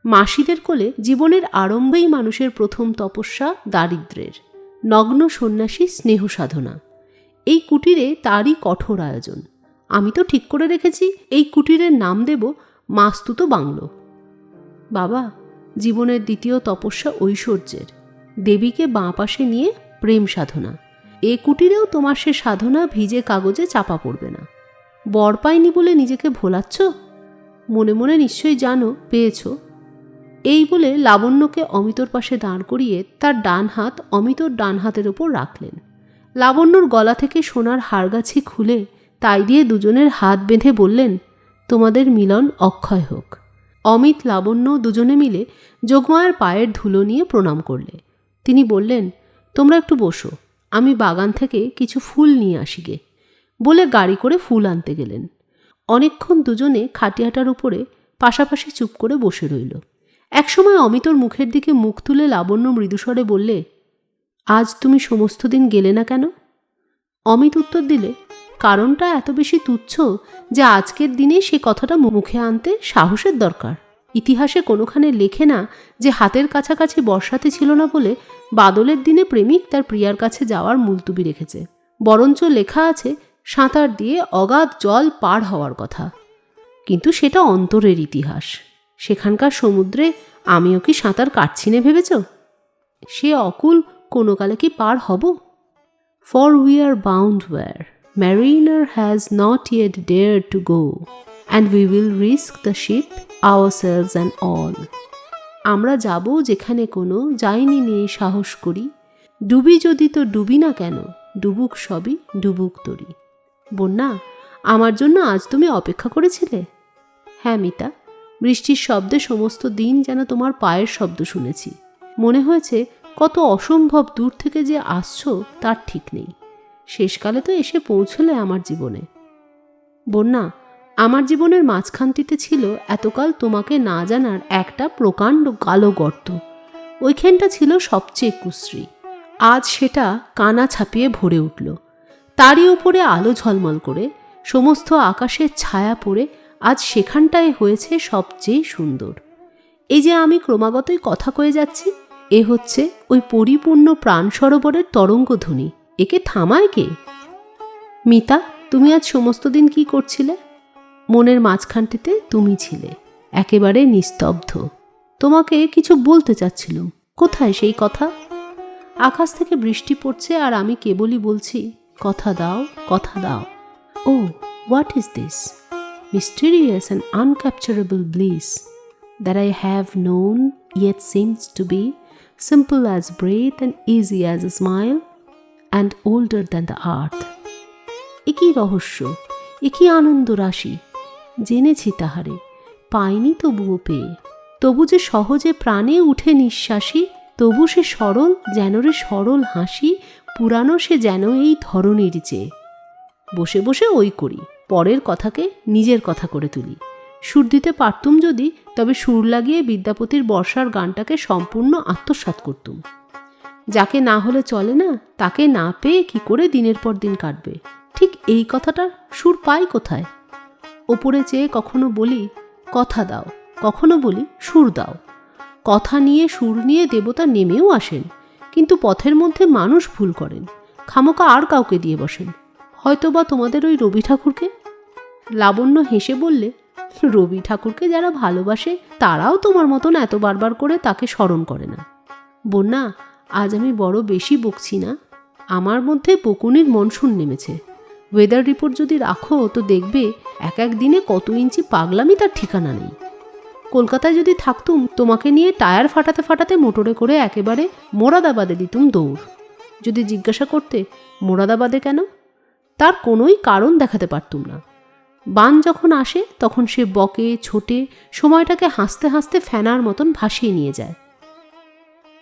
মাসিদের কোলে জীবনের আরম্ভেই মানুষের প্রথম তপস্যা দারিদ্র্যের, নগ্ন সন্ন্যাসী স্নেহ সাধনা। এই কুটিরে তারই কঠোর আয়োজন। আমি তো ঠিক করে রেখেছি এই কুটিরের নাম দেব মাস্তুত বাংলো। বাবা, জীবনের দ্বিতীয় তপস্যা ঐশ্বর্যের, দেবীকে বাঁ পাশে নিয়ে প্রেম সাধনা। এ কুটিরেও তোমার সে সাধনা ভিজে কাগজে চাপা পড়বে না। বর পাইনি বলে নিজেকে ভোলাচ্ছ? মনে মনে নিশ্চয়ই জানো পেয়েছ। এই বলে লাবণ্যকে অমিতর পাশে দাঁড় করিয়ে তার ডান হাত অমিতর ডান হাতের ওপর রাখলেন। লাবণ্যর গলা থেকে সোনার হারগাছি খুলে তাই দিয়ে দুজনের হাত বেঁধে বললেন, তোমাদের মিলন অক্ষয় হোক। অমিত লাবণ্য দুজনে মিলে যোগমায়ার পায়ের ধুলো নিয়ে প্রণাম করলে। তিনি বললেন, তোমরা একটু বসো, আমি বাগান থেকে কিছু ফুল নিয়ে আসি গে, বলে গাড়ি করে ফুল আনতে গেলেন। অনেকক্ষণ দুজনে খাটিয়াটার উপরে পাশাপাশি চুপ করে বসে রইল। একসময় অমিতর মুখের দিকে মুখ তুলে লাবণ্য মৃদুস্বরে বললে, আজ তুমি সমস্ত দিন গেলে না কেন? অমিত উত্তর দিলে, কারণটা এত বেশি তুচ্ছ যে আজকের দিনে সে কথাটা মুখে আনতে সাহসের দরকার। ইতিহাসে কোনোখানে লেখে না যে হাতের কাছাকাছি বর্ষাতে ছিল না বলে বাদলের দিনে প্রেমিক তার প্রিয়ার কাছে যাওয়ার মুলতুবি রেখেছে। বরঞ্চ লেখা আছে সাঁতার দিয়ে অগাধ জল পার হওয়ার কথা। কিন্তু সেটা অন্তরের ইতিহাস। সেখানকার সমুদ্রে আমিও কি সাঁতার কাটছি না ভেবেছ? সে অকুল কোনো কালে কি পার হব? For we are bound where mariner has not yet dared to go, and we will risk the ship, ourselves and all. আমরা যাব যেখানে কোনো যাইনি নিয়ে সাহস করি, ডুবি যদি তো ডুবি না কেন, ডুবুক সবই ডুবুক তরি। বন্যা, আমার জন্য আজ তুমি অপেক্ষা করেছিলে? হ্যাঁ মিতা, বৃষ্টির শব্দে সমস্ত দিন যেন তোমার পায়ের শব্দ শুনেছি। মনে হয়েছে কত অসম্ভব দূর থেকে যে আসছো তার ঠিক নেই। শেষকালে তো এসে পৌঁছলে আমার জীবনে। বন্যা, আমার জীবনের মাঝখানটিতে ছিল এতকাল তোমাকে না জানার একটা প্রকাণ্ড কালো গর্ত। ওইখানটা ছিল সবচেয়ে কুশ্রী। আজ সেটা কানা ছাপিয়ে ভরে উঠল। তারই উপরে আলো ঝলমল করে সমস্ত আকাশের ছায়া পড়ে আজ সেখানটায় হয়েছে সবচেয়ে সুন্দর। এই যে আমি ক্রমাগতই কথা কয়ে যাচ্ছি, এ হচ্ছে ওই পরিপূর্ণ প্রাণ সরোবরের তরঙ্গধ্বনি। একে থামায় কে? মিতা, তুমি আজ সমস্ত দিন কি করছিলে? মনের মাঝখানটিতে তুমি ছিলে, একেবারে নিস্তব্ধ। তোমাকে কিছু বলতে চাচ্ছিলুম। কোথায় সেই কথা? আকাশ থেকে বৃষ্টি পড়ছে আর আমি কেবলই বলছি, কথা দাও, কথা দাও। Oh, what is this mysterious and uncapturable bliss that I have known yet seems to be simple as breath and easy as a smile and older than the earth. একই রহস্য, একই আনন্দ রাশি, জেনেছি তাহারে, পাইনি তবুও পেয়ে। তবু যে সহজে প্রাণে উঠে নিঃশ্বাসী, তবু সে সরল যেন রে সরল হাসি, পুরানো সে যেন এই ধরনীর চেয়ে। বসে বসে ওই করি, পরের কথাকে নিজের কথা করে তুলি। সুর দিতে পারতুম যদি, তবে সুর লাগিয়ে বিদ্যাপতির বর্ষার গানটাকে সম্পূর্ণ আত্মসাৎ করতুম। যাকে না হলে চলে না, তাকে না পেয়ে কি করে দিনের পর দিন কাটবে? ঠিক এই কথাটার সুর পাই কোথায়? ওপরে চেয়ে কখনো বলি কথা দাও, কখনো বলি সুর দাও। কথা নিয়ে সুর নিয়ে দেবতা নেমেও আসেন, কিন্তু পথের মধ্যে মানুষ ভুল করেন, খামোকা আর কাউকে দিয়ে বসেন, হয়তোবা তোমাদের ওই রবি ঠাকুরকে। লাবণ্য হেসে বললে, রবি ঠাকুরকে যারা ভালোবাসে তারাও তোমার মতন এত বারবার করে তাকে স্মরণ করে না। বন্যা, আজ আমি বড় বেশি বকছি না? আমার মধ্যে বকুনির মনসুন নেমেছে। ওয়েদার রিপোর্ট যদি রাখো তো দেখবে এক এক দিনে কত ইঞ্চি পাগলামি তার ঠিকানা নেই। কলকাতায় যদি থাকতুম, তোমাকে নিয়ে টায়ার ফাটাতে ফাটাতে মোটরে করে একেবারে মোরাদাবাদে দিতুম দৌড়। যদি জিজ্ঞাসা করতে মোরাদাবাদে কেন, তার কোনোই কারণ দেখাতে পারতুম না। বান যখন আসে তখন সে বকে, ছোটে, সময়টাকে হাসতে হাসতে ফ্যানার মতন ভাসিয়ে নিয়ে যায়।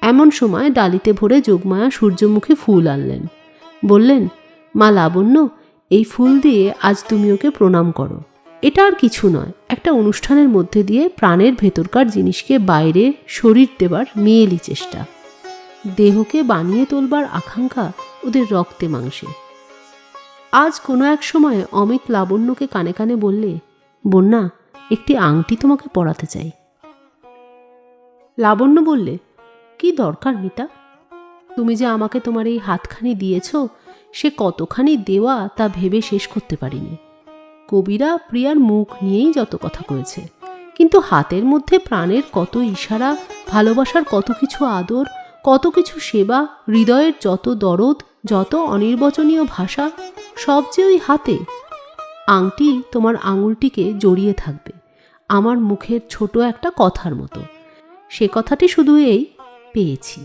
এমন সময় ডালিতে ভরে যোগমায়া সূর্যমুখী ফুল আনলেন। বললেন, মা লাবণ্য, এই ফুল দিয়ে আজ তুমি ওকে প্রণাম করো। এটা আর কিছু নয়, একটা অনুষ্ঠানের মধ্যে দিয়ে প্রাণের ভেতরকার জিনিসকে বাইরে শরীর দেবার মেয়েলি চেষ্টা। দেহকে বানিয়ে তোলবার আকাঙ্ক্ষা ওদের রক্তে মাংসে। আজ কোনো এক সময়ে অমিত লাবণ্যকে কানে কানে বললে, বন্যা, একটি আংটি তোমাকে পরাতে চাই। লাবণ্য বললে, কি দরকার মিতা? তুমি যে আমাকে তোমার এই হাতখানি দিয়েছ, সে কতখানি দেওয়া তা ভেবে শেষ করতে পারিনি। কবিরা প্রিয়ার মুখ নিয়েই যত কথা কয়েছে, কিন্তু হাতের মধ্যে প্রাণের কত ইশারা, ভালোবাসার কত কিছু আদর, কত কিছু সেবা, হৃদয়ের যত দরদ, যত অনির্বচনীয় ভাষা, সব যে ওই হাতে। আংটি তোমার আঙুলটিকে জড়িয়ে থাকবে আমার মুখের ছোট একটা কথার মতো। সে কথাটি শুধু এই, পেয়েছি।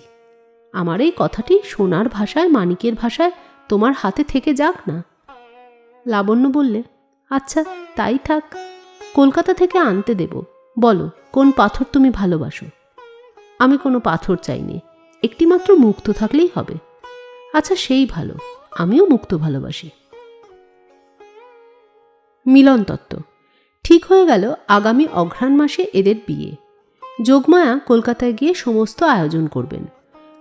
আমার এই কথাটি সোনার ভাষায়, মানিকের ভাষায় তোমার হাতে থেকে যাক না। লাবণ্য বললে, আচ্ছা তাই থাক, কলকাতা থেকে আনতে দেব। বলো, কোন পাথর তুমি ভালোবাসো? আমি কোনো পাথর চাইনি, একটি মাত্র মুক্ত থাকলেই হবে। আচ্ছা সেই ভালো, আমিও মুক্ত ভালোবাসি। মিলন তত্ত্ব। ঠিক হয়ে গেল আগামী অঘ্রাণ মাসে এদের বিয়ে। যোগমায়া কলকাতায় গিয়ে সমস্ত আয়োজন করবেন।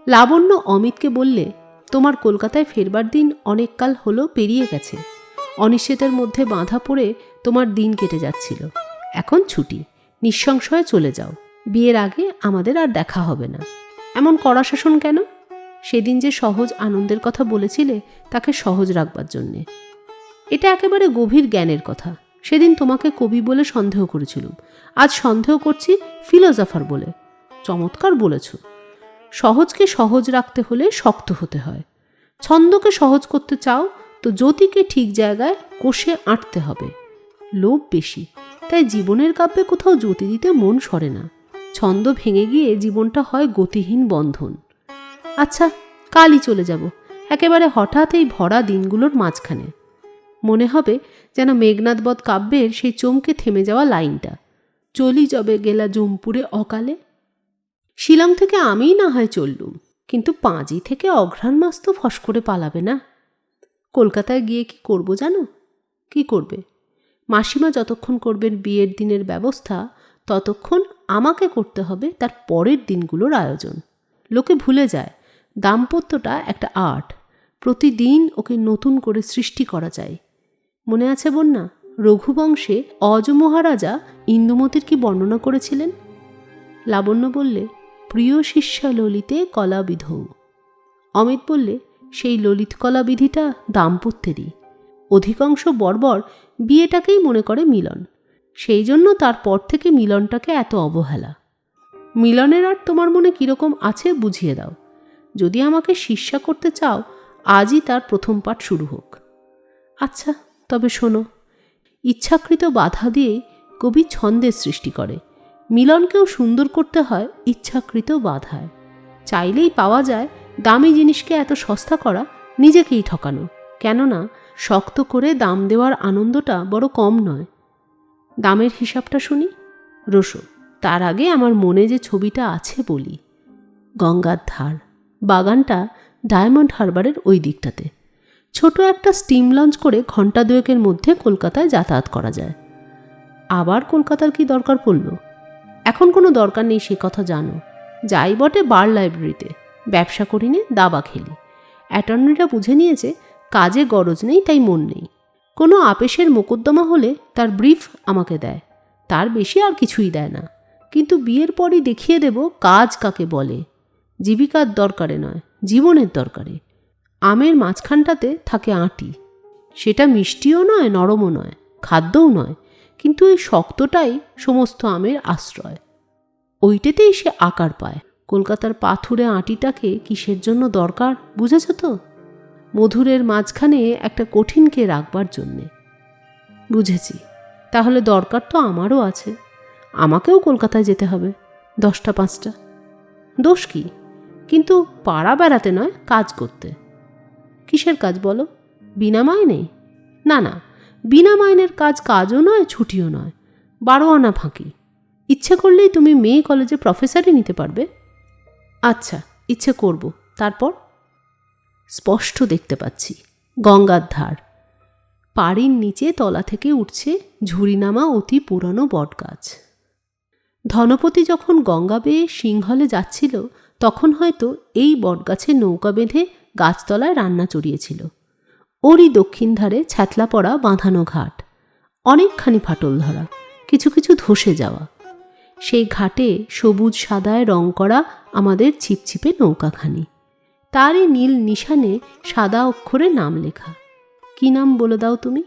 লাবণ্য অমিতকে বললে, তোমার কলকাতায় ফেরবার দিন অনেক কাল হলো পেরিয়ে গেছে। অনিশ্চিতের মধ্যে বাঁধা পড়ে তোমার দিন কেটে যাচ্ছিল। এখন ছুটি, নিঃসংশয়ে চলে যাও। বিয়ের আগে আমাদের আর দেখা হবে না। এমন কড়া শাসন কেন? সেদিন যে সহজ আনন্দের কথা বলেছিলে, তাকে সহজ রাখবার জন্যে। এটা একেবারে গভীর জ্ঞানের কথা। সেদিন তোমাকে কবি বলে সন্দেহ করেছিলুম, আজ সন্দেহ করছি ফিলোজফার বলে। চমৎকার বলেছ। সহজকে সহজ রাখতে হলে শক্ত হতে হয়। ছন্দকে সহজ করতে চাও তো জ্যোতিকে ঠিক জায়গায় কষে আঁটতে হবে। লোভ বেশি, তাই জীবনের কাব্যে কোথাও জ্যোতি দিতে মন সরে না। ছন্দ ভেঙে গিয়ে জীবনটা হয় গতিহীন বন্ধন। আচ্ছা, কালই চলে যাব, একেবারে হঠাৎ এই ভরা দিনগুলোর মাঝখানে। মনে হবে যেন মেঘনাদবধ কাব্যের সেই চমকে থেমে যাওয়া লাইনটা, চলি যবে গেলা জুমপুরে অকালে। শিলং থেকে আমিই না হয় চললুম, কিন্তু পাঁজি থেকে অঘ্রাণ মাস তো ফস করে পালাবে না। কলকাতায় গিয়ে কি করব জানো? কি করবে? মাসিমা যতক্ষণ করবেন বিয়ের দিনের ব্যবস্থা, ততক্ষণ আমাকে করতে হবে তার পরের দিনগুলোর আয়োজন। লোকে ভুলে যায় দাম্পত্যটা একটা আর্ট, প্রতিদিন ওকে নতুন করে সৃষ্টি করা যায়। মনে আছে বন্যা, রঘুবংশে অজ মহারাজা ইন্দুমতির কি বর্ণনা করেছিলেন? লাবণ্য বললে, প্রিয় শিষ্যা ললিতে কলাবিধৌ। অমিত বললে, সেই ললিত কলা বিধিটা দাম্পত্যেরই। অধিকাংশ বর্বর বিয়েটাকেই মনে করে মিলন, সেই জন্য তারপর থেকে মিলনটাকে এত অবহেলা। মিলনের আর তোমার মনে কীরকম আছে বুঝিয়ে দাও। যদি আমাকে শিষ্যা করতে চাও, আজই তার প্রথম পাঠ শুরু হোক। আচ্ছা, তবে শোনো, ইচ্ছাকৃত বাধা দিয়েই কবি ছন্দের সৃষ্টি করে। মিলনকেও সুন্দর করতে হয় ইচ্ছাকৃত বাধায়। চাইলেই পাওয়া যায় দামি জিনিসকে এত সস্তা করা, নিজেকেই ঠকানো। কেননা শক্ত করে দাম দেওয়ার আনন্দটা বড় কম নয়। দামের হিসাবটা শুনি, রসো। তার আগে আমার মনে যে ছবিটা আছে বলি। গঙ্গার ধার, বাগানটা ডায়মন্ড হারবারের ওই দিকটাতে। ছোট একটা স্টিম লঞ্চ করে ঘণ্টা দুয়েকের মধ্যে কলকাতায় যাতায়াত করা যায়। আবার কলকাতার কি দরকার পড়ল? এখন কোনো দরকার নেই, সে কথা জানো। যাই বটে বার লাইব্রেরিতে, ব্যবসা করি নে, দাবা খেলি। অ্যাটর্নিরা বুঝে নিয়েছে কাজে গরজ নেই, তাই মন নেই। কোনো আপিসের মোকদ্দমা হলে তার ব্রিফ আমাকে দেয়, তার বেশি আর কিছুই দেয় না। কিন্তু বিয়ের পরই দেখিয়ে দেব কাজ কাকে বলে। জীবিকার দরকারে নয়, জীবনের দরকারে। আমের মাঝখানটাতে থাকে আঁটি, সেটা মিষ্টিও নয়, নরমও নয়, খাদ্যও নয়, কিন্তু এই শক্তটাই সমস্ত আমের আশ্রয়। ওইটাতেই সে আকার পায়। কলকাতার পাথুরে আঁটিটাকে কিসের জন্য দরকার বুঝেছ তো? মধুরের মাঝখানে একটা কঠিনকে রাখবার জন্যে। বুঝেছি। তাহলে দরকার তো আমারও আছে। আমাকেও কলকাতায় যেতে হবে 10টা 5টা। দোষ কি? কিন্তু পাড়া বেড়াতে নয়, কাজ করতে। কিসের কাজ বলো? বিনা মাইনে? না না, বিনা মাইনের কাজ কাজও নয়, ছুটিও নয়, 12 আনা ফাঁকি। ইচ্ছে করলেই তুমি মেয়ে কলেজে প্রফেসরই নিতে পারবে। আচ্ছা, ইচ্ছে করব। তারপর? স্পষ্ট দেখতে পাচ্ছি গঙ্গার ধার, পাড়ির নিচে তলা থেকে উঠছে ঝুড়িনামা অতি পুরনো বটগাছ। ধনপতি যখন গঙ্গা বেয়ে সিংহলে যাচ্ছিল, তখন হয়তো এই বটগাছে নৌকা বেঁধে গাছতলায় রান্না চড়িয়েছিল। ওরই দক্ষিণ ধারে ছ্যাতলা পড়া বাঁধানো ঘাট, অনেকখানি ফাটল ধরা, কিছু কিছু ধসে যাওয়া। সেই ঘাটে সবুজ সাদায় রং করা আমাদের ছিপছিপে নৌকাখানি, তারই নীল নিশানে সাদা অক্ষরে নাম লেখা। কি নাম বলে দাও তুমি?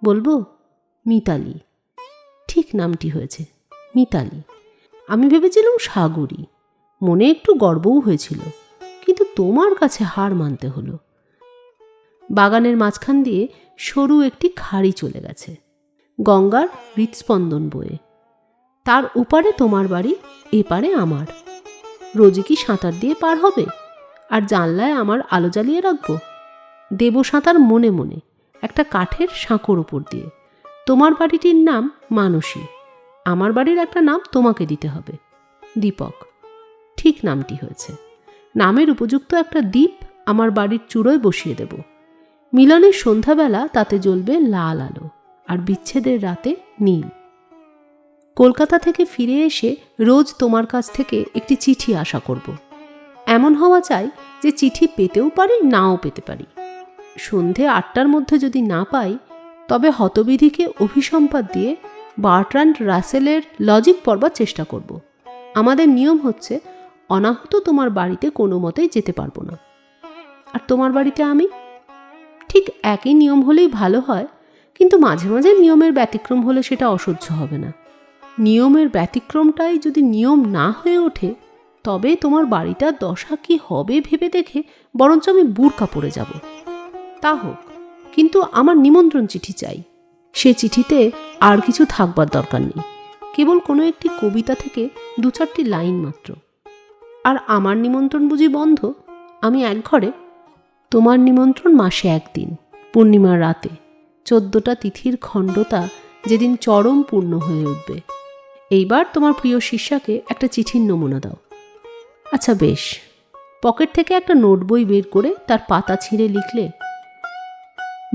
বলবো? মিতালি। ঠিক নামটি হয়েছে, মিতালি। আমি ভেবেছিলাম সাগরী। মনে একটু গর্বও হয়েছিল, কিন্তু তোমার কাছে হার মানতে হলো। বাগানের মাঝখান দিয়ে সরু একটি খাড়ি চলে গেছে, গঙ্গার হৃৎস্পন্দন বয়ে। তার ওপারে তোমার বাড়ি, এপারে আমার। রোজই কি সাঁতার দিয়ে পার হবে? আর জানলায় আমার আলো জ্বালিয়ে রাখবো? দেব সাঁতার মনে মনে, একটা কাঠের সাঁকোর ওপর দিয়ে। তোমার বাড়িটির নাম মানসী, আমার বাড়ির একটা নাম তোমাকে দিতে হবে, দীপক। ঠিক নামটি হয়েছে। নামের উপযুক্ত একটা দ্বীপ আমার বাড়ির চূড়োয় বসিয়ে দেব। মিলনের সন্ধ্যাবেলা তাতে জ্বলবে লাল আলো, আর বিচ্ছেদের রাতে নীল। কলকাতা থেকে ফিরে এসে রোজ তোমার কাছ থেকে একটি চিঠি আশা করব। এমন হওয়া চাই যে চিঠি পেতেও পারি, নাও পেতে পারি। সন্ধে 8টার মধ্যে যদি না পাই, তবে হতবিধিকে অভিসম্পাদ দিয়ে বার্ট্রান্ড রাসেলের লজিক পড়বার চেষ্টা করব। আমাদের নিয়ম হচ্ছে অনাহত তোমার বাড়িতে কোনো মতেই যেতে পারবো না। আর তোমার বাড়িতে আমি? ঠিক একই নিয়ম হলেই ভালো হয়, কিন্তু মাঝে মাঝে নিয়মের ব্যতিক্রম হলে সেটা অসহ্য হবে না। নিয়মের ব্যতিক্রমটাই যদি নিয়ম না হয়ে ওঠে, তবে তোমার বাড়িটার দশা কি হবে ভেবে দেখে বরঞ্চ আমি বুড়কা পড়ে যাব। তা হোক, কিন্তু আমার নিমন্ত্রণ চিঠি চাই। সে চিঠিতে আর কিছু থাকবার দরকার নেই, কেবল কোনো একটি কবিতা থেকে 2-4টি লাইন মাত্র। আর আমার নিমন্ত্রণ বুঝি বন্ধ? আমি এক ঘরে? তোমার নিমন্ত্রণ মাসে 1 দিন, পূর্ণিমার রাতে, 14টা তিথির খণ্ডতা যেদিন চরম পূর্ণ হয়ে উঠবে। এইবার তোমার প্রিয় শিষ্যাকে একটা চিঠির নমুনা দাও। আচ্ছা বেশ। পকেট থেকে একটা নোট বই বের করে তার পাতা ছিঁড়ে লিখলে,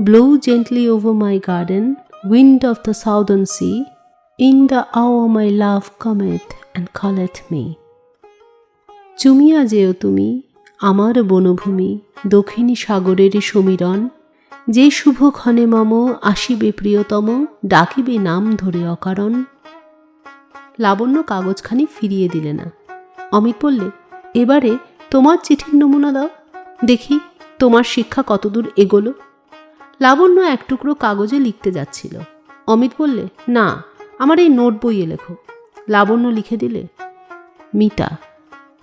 blow gently over my garden, wind of the southern sea, in the hour my love cometh and calleth me. চুমিয়া যেও তুমি আমার বনভূমি, দক্ষিণী সাগরের সমীরণ, যে শুভক্ষণে মম আসিবে প্রিয়তম, ডাকিবে নাম ধরে অকারণ। লাবণ্য কাগজখানি ফিরিয়ে দিলে না। অমিত বললে, এবারে তোমার চিঠির নমুনা দাও, দেখি তোমার শিক্ষা কতদূর এগোলো। লাবণ্য এক টুকরো কাগজে লিখতে যাচ্ছিল। অমিত বললে, না, আমার এই নোট বইয়ে লেখো। লাবণ্য লিখে দিলে, মিতা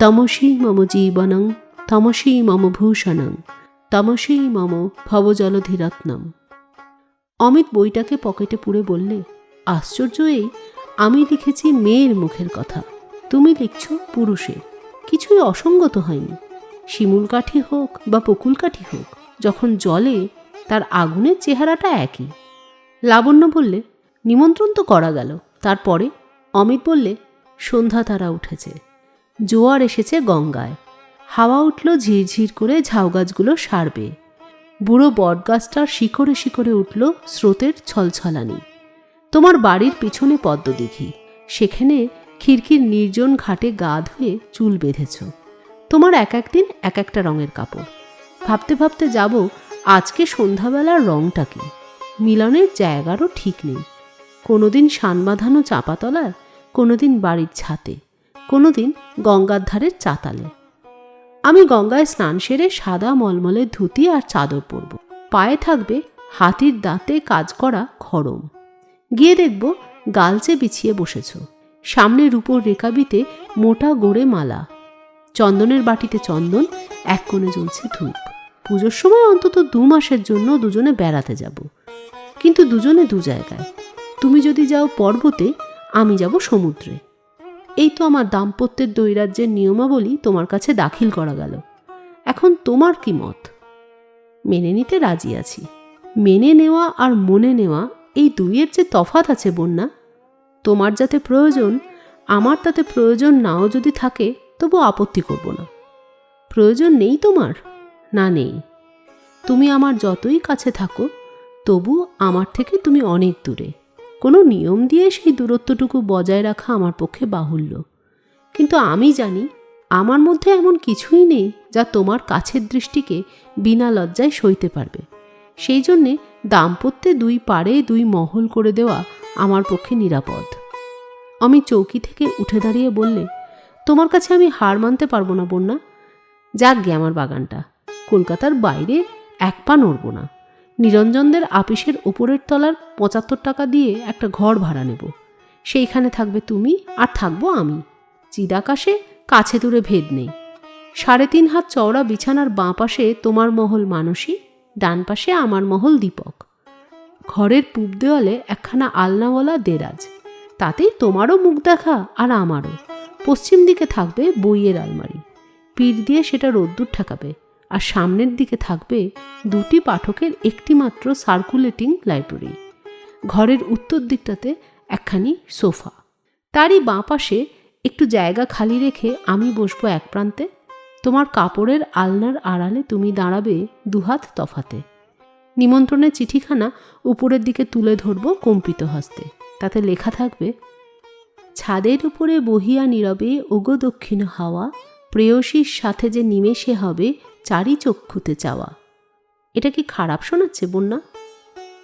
তমসি মম জীবনং তমসী মম ভূষণং তমসী মম ভবজলধিরত্নম। অমিত বইটাকে পকেটে পুরে বললে, আশ্চর্য এই, আমি লিখেছি মেয়ের মুখের কথা, তুমি লিখছ পুরুষের। কিছুই অসঙ্গত হয়নি। শিমুল কাঠি হোক বা বকুল কাঠি হোক, যখন জ্বলে তার আগুনের চেহারাটা একই। লাবণ্য বললে, নিমন্ত্রণ তো করা গেল, তারপরে? অমিত বললে, সন্ধ্যা তারা উঠেছে, জোয়ার এসেছে গঙ্গায়, হাওয়া উঠল ঝিরঝির করে ঝাউগাছগুলো সারবে, বুড়ো বটগাছটার শিকড়ে শিকড়ে উঠল স্রোতের ছলছলানি। তোমার বাড়ির পিছনে পদ্মদিঘি, সেখানে খিড়কির নির্জন ঘাটে গা ধুয়ে চুল বেঁধেছ। তোমার এক একদিন এক একটা রঙের কাপড়। ভাবতে ভাবতে যাব আজকে সন্ধ্যাবেলার রঙটা কি। মিলনের জায়গারও ঠিক নেই। কোনোদিন শান বাঁধানো চাপাতলায়, কোনোদিন বাড়ির ছাতে, কোনোদিন গঙ্গার ধারের চাতালে। আমি গঙ্গায় স্নান সেরে সাদা মলমলে ধুতি আর চাদর পরব। পায়ে থাকবে হাতির দাঁতে কাজ করা খড়ম। গিয়ে দেখব গালচে বিছিয়ে বসেছ, সামনে রূপোর রেকাবিতে মোটা গোড়ে মালা, চন্দনের বাটিতে চন্দন, এক কোণে জ্বলছে ধূপ। পুজোর সময় অন্তত 2 মাসের জন্য দুজনে বেড়াতে যাব, কিন্তু দুজনে দু জায়গায়। তুমি যদি যাও পর্বতে, আমি যাব সমুদ্রে। এই তো আমার দাম্পত্যের দৈরাজ্যের নিয়মাবলী তোমার কাছে দাখিল করা গেল। এখন তোমার কি মত? মেনে নিতে রাজি আছি। মেনে নেওয়া আর মনে নেওয়া, এই দুইয়ের যে তফাৎ আছে বন্যা। তোমার যাতে প্রয়োজন, আমার তাতে প্রয়োজন নাও যদি থাকে, তবু আপত্তি করব না। প্রয়োজন নেই তোমার? না, নেই। তুমি আমার যতই কাছে থাকো, তবু আমার থেকে তুমি অনেক দূরে। কোনো নিয়ম দিয়ে সেই দূরত্বটুকু বজায় রাখা আমার পক্ষে বাহুল্য। কিন্তু আমি জানি আমার মধ্যে এমন কিছুই নেই যা তোমার কাছের দৃষ্টিকে বিনা লজ্জায় সইতে পারবে। সেই জন্যে দাম্পত্যে 2 পাড়ে 2 মহল করে দেওয়া আমার পক্ষে নিরাপদ। আমি চৌকি থেকে উঠে দাঁড়িয়ে বললে, তোমার কাছে আমি হার মানতে পারবো না বন্যা। যাক গে আমার বাগানটা, কলকাতার বাইরে 1 পা নড়ব না। নিরঞ্জনদের আপিসের ওপরের তলার 75 টাকা দিয়ে একটা ঘর ভাড়া নেব। সেইখানে থাকবে তুমি আর থাকবো আমি। চিদাকাশে কাছে দূরে ভেদ নেই। 3.5 হাত চওড়া বিছানার বাঁ পাশে তোমার মহল মানসী, ডান পাশে আমার মহল দীপক। ঘরের পূব দেওয়ালে একখানা আলনাওয়ালা দেরাজ, তাতেই তোমারও মুখ দেখা আর আমারও। পশ্চিম দিকে থাকবে বইয়ের আলমারি, পিঠ দিয়ে সেটা রোদ্দুর ঠেকাবে, আর সামনের দিকে থাকবে 2টি পাঠকের একটি মাত্র সার্কুলেটিং লাইব্রেরি। ঘরের উত্তর দিকটাতে একখানি সোফা, তারই বাঁ পাশে একটু জায়গা খালি রেখে আমি বসবো এক প্রান্তে। তোমার কাপড়ের আলনার আড়ালে তুমি দাঁড়াবে 2 হাত তফাতে। নিমন্ত্রণের চিঠিখানা উপরের দিকে তুলে ধরবো কম্পিত হস্তে। তাতে লেখা থাকবে, ছাদের উপরে বহিয়া নীরবে ওগো দক্ষিণ হাওয়া, প্রেয়সীর সাথে যে নিমেষে হবে চারি চক্ষুতে চাওয়া। এটা কি খারাপ শোনাচ্ছে বন্যা?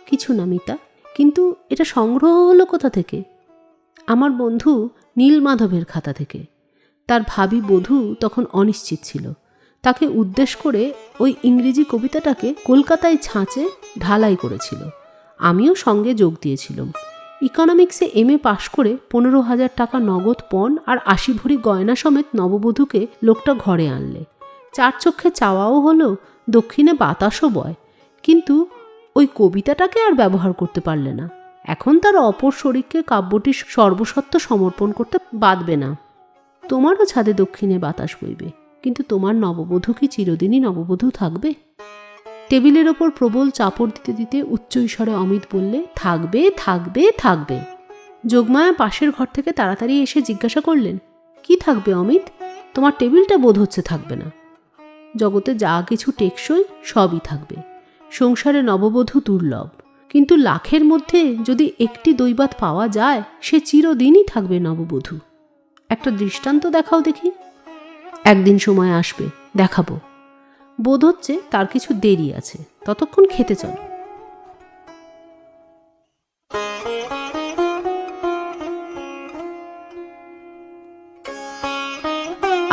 কিছু না মিতা, কিন্তু এটা সংগ্রহ হলো কোথা থেকে? আমার বন্ধু নীলমাধবের খাতা থেকে। তার ভাবী বধূ তখন অনিশ্চিত ছিল। তাকে উদ্দেশ করে ওই ইংরেজি কবিতাটাকে কলকাতায় ছাঁচে ঢালাই করেছিল। আমিও সঙ্গে যোগ দিয়েছিলাম। ইকোনমিক্সে MA পাশ করে 15,000 টাকা নগদ পণ আর 80 ভরি গয়না সমেত নববধূকে লোকটা ঘরে আনলে। 4 চক্ষে চাওয়াও হলো, দক্ষিণে বাতাসও বয়। কিন্তু ওই কবিতাটাকে আর ব্যবহার করতে পারলে না। এখন তার অপর শরীরকে কাব্যটির সর্বসত্ব সমর্পণ করতে বাধবে না। তোমারও ছাদে দক্ষিণে বাতাস বইবে, কিন্তু তোমার নববধূ কি চিরদিনই নববধূ থাকবে? টেবিলের ওপর প্রবল চাপড় দিতে দিতে উচ্চৈস্বরে অমিত বললে, থাকবে থাকবে থাকবে। যোগমায়া পাশের ঘর থেকে তাড়াতাড়ি এসে জিজ্ঞাসা করলেন, কি থাকবে অমিত? তোমার টেবিলটা বোধ হচ্ছে থাকবে না। জগতে যা কিছু টেকসই সবই থাকবে। সংসারে নববধূ দুর্লভ, কিন্তু লাখের মধ্যে যদি একটি দৈবাত পাওয়া যায়, সে চিরদিনই থাকবে নববধূ। একটা দৃষ্টান্ত দেখাও দেখি। একদিন সময় আসবে, দেখাবো। বোধ হচ্ছে তার কিছু দেরি আছে, ততক্ষণ খেতে চল।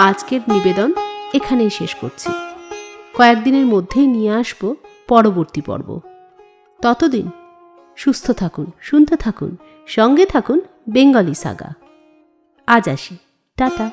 আজকের নিবেদন এখানেই শেষ করছি। কয়েকদিনের মধ্যেই নিয়ে আসব পরবর্তী পর্ব। ততদিন সুস্থ থাকুন, শুনতে থাকুন, সঙ্গে থাকুন বেঙ্গলি সাগা। আজ আসি, টাটা।